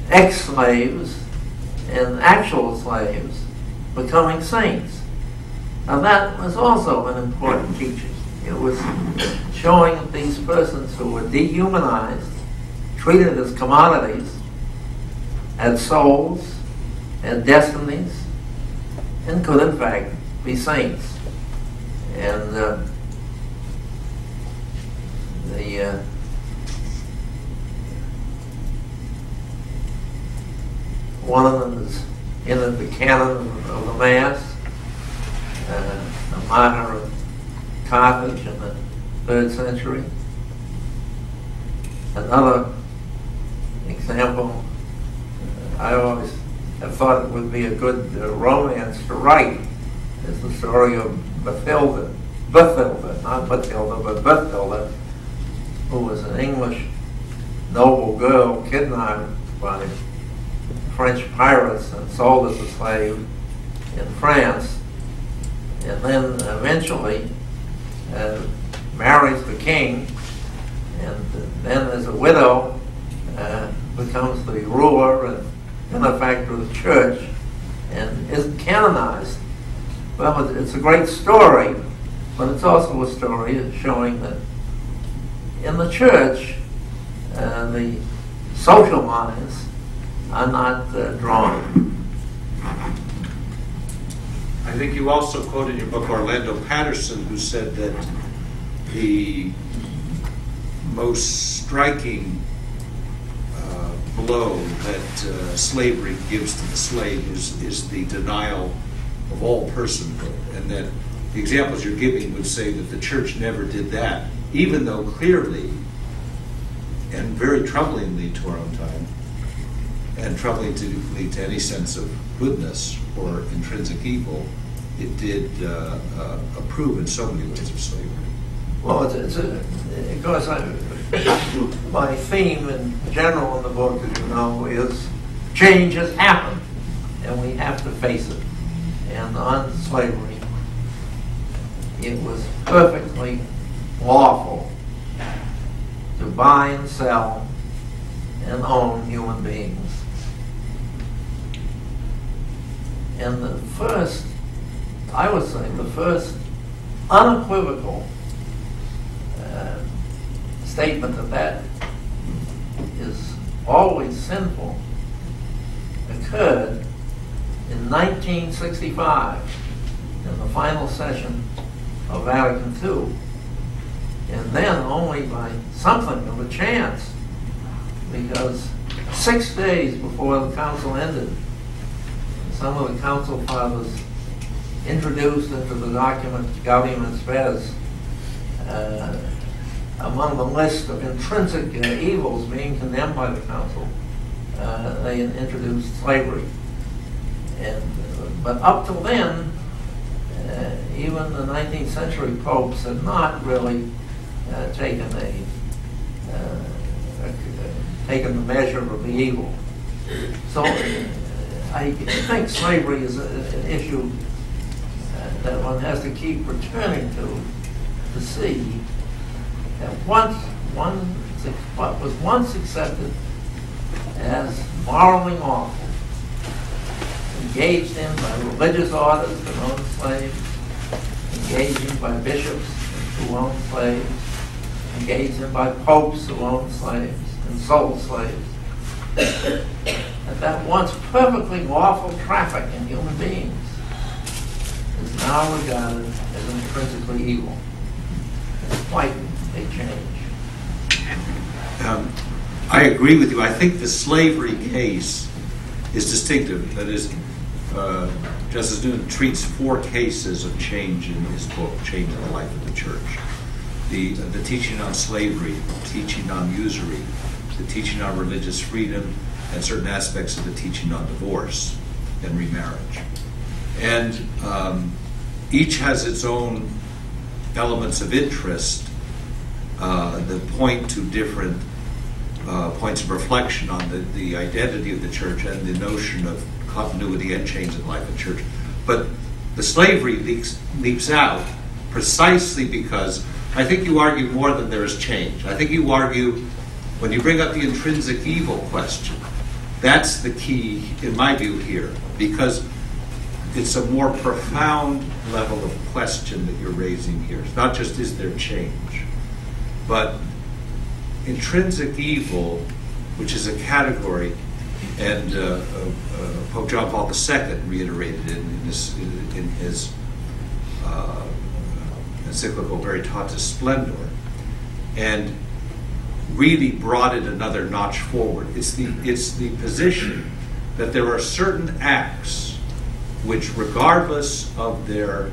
ex-slaves and actual slaves becoming saints. Now that was also an important teaching. It was showing that these persons who were dehumanized, treated as commodities, had souls, had destinies, and could in fact be saints. And one of them is in the canon of the Mass, the martyr of Carthage in the 3rd century. Another example, I always have thought it would be a good romance to write, is the story of Bathilda, not Matilda, but Bathilda, who was an English noble girl kidnapped by French pirates and sold as a slave in France, and then eventually marries the king, and then as a widow becomes the ruler and benefactor of the church and isn't canonized. Well, it's a great story, but it's also a story showing that in the church the social lines are not drawn. I think you also quoted in your book Orlando Patterson, who said that the most striking blow that slavery gives to the slave is the denial of all personhood, and that the examples you're giving would say that the church never did that, even though clearly and very troublingly to our own time, and troublingly to any sense of goodness or intrinsic evil, it did approve in so many ways of slavery. Well, of course, my theme in general in the book, as you know, is change has happened, and we have to face it. And on slavery, it was perfectly lawful to buy and sell and own human beings. And the first, I would say, the first unequivocal statement that is always sinful occurred in 1965 in the final session of Vatican II, and then only by something of a chance, because 6 days before the council ended, some of the council fathers introduced into the document Gaudium et Spes among the list of intrinsic evils being condemned by the council, they introduced slavery. But up till then, even the 19th century popes had not really taken the measure of the evil. So I think slavery is an issue that one has to keep returning to see that what was once accepted as morally awful, engaged in by religious orders that owned slaves, engaged in by bishops who owned slaves, engaged in by popes who owned slaves and sold slaves, that once perfectly lawful traffic in human beings is now regarded as intrinsically evil. It's quite a change. I agree with you. I think the slavery case is distinctive. That is, Justice Noonan treats 4 cases of change in his book, Change in the Life of the Church. The teaching on slavery, the teaching on usury, the teaching on religious freedom, and certain aspects of the teaching on divorce and remarriage. And each has its own elements of interest that point to different points of reflection on the identity of the church and the notion of continuity and change in life of the church. But the slavery leaps out precisely because I think you argue more than there is change. I think you argue, when you bring up the intrinsic evil question, That's the key, in my view, here, because it's a more profound level of question that you're raising here. It's not just is there change, but intrinsic evil, which is a category, and Pope John Paul II reiterated it in his encyclical Veritatis Splendor, and really brought it another notch forward. It's the position that there are certain acts which, regardless of the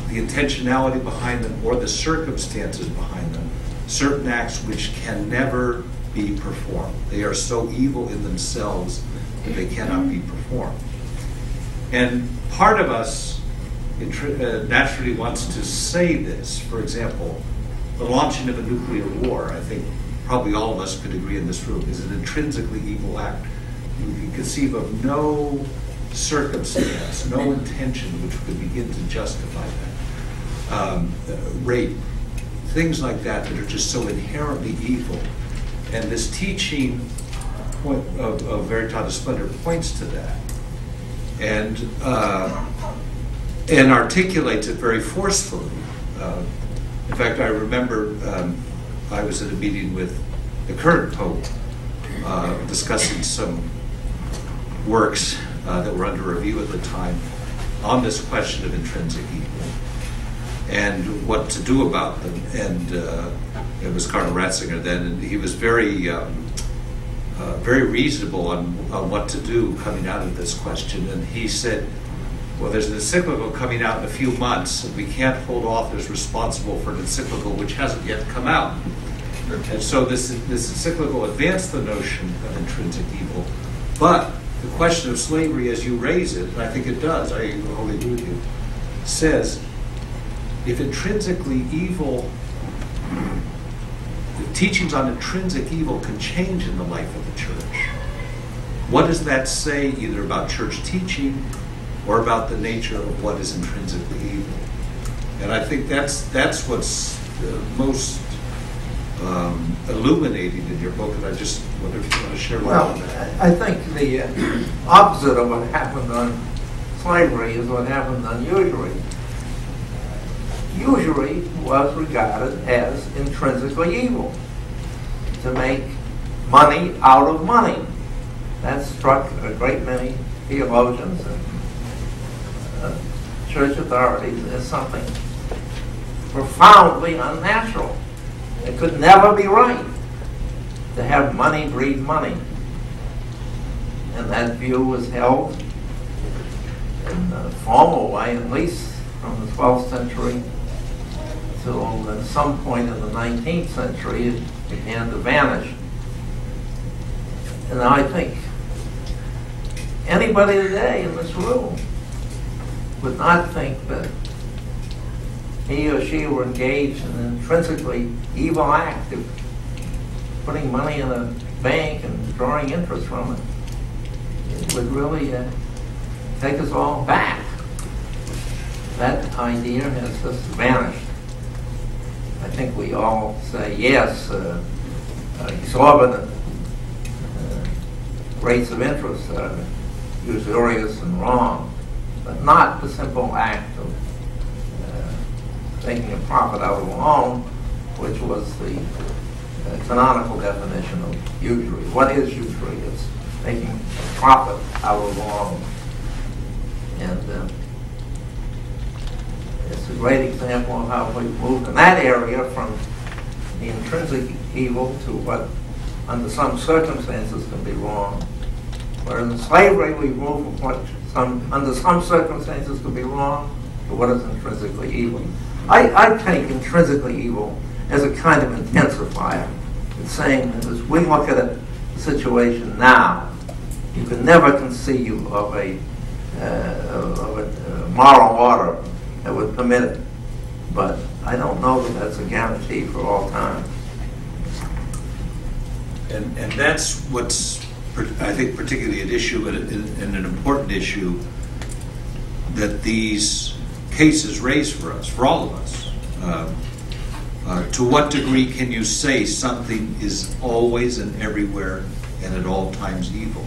intentionality behind them or the circumstances behind them, certain acts which can never be performed. They are so evil in themselves that they cannot be performed. And part of us naturally wants to say this. For example, the launching of a nuclear war, I think probably all of us could agree in this room, is an intrinsically evil act. You can conceive of no circumstance, no intention which could begin to justify that. Rape, things like that that are just so inherently evil. And this teaching of Veritatis Splendor points to that, and articulates it very forcefully. In fact, I remember I was at a meeting with the current Pope discussing some works that were under review at the time on this question of intrinsic evil and what to do about them. And it was Cardinal Ratzinger then, and he was very reasonable on what to do coming out of this question. And he said, well, there's an encyclical coming out in a few months, and we can't hold authors responsible for an encyclical which hasn't yet come out. And so this encyclical advanced the notion of intrinsic evil, but the question of slavery, as you raise it, and I think it does, I wholly agree with you, says if intrinsically evil, if teachings on intrinsic evil can change in the life of the church, what does that say either about church teaching or about the nature of what is intrinsically evil? And I think that's what's most illuminating in your book, and I just wonder if you want to share more on that. I think the opposite of what happened on slavery is what happened on usury. Usury was regarded as intrinsically evil, to make money out of money. That struck a great many theologians and church authorities as something profoundly unnatural. It could never be right to have money breed money. And that view was held in a formal way, at least from the 12th century till at some point in the 19th century it began to vanish. And I think anybody today in this room would not think that he or she were engaged in an intrinsically evil act of putting money in a bank and drawing interest from it. It would really take us all back. That idea has just vanished. I think we all say yes, exorbitant rates of interest are usurious and wrong, but not the simple act of making a profit out of a loan, which was the canonical definition of usury. What is usury? It's making a profit out of a loan. And it's a great example of how we've moved in that area from the intrinsic evil to what, under some circumstances, can be wrong. Whereas in slavery, we've moved from what under some circumstances could be wrong to what is intrinsically evil. I take intrinsically evil as a kind of intensifier. It's saying that as we look at the situation now, you can never conceive of a moral order that would permit it. But I don't know that that's a guarantee for all time. And that's what's, I think, particularly an issue and an important issue that these cases raise for us, for all of us. To what degree can you say something is always and everywhere and at all times evil.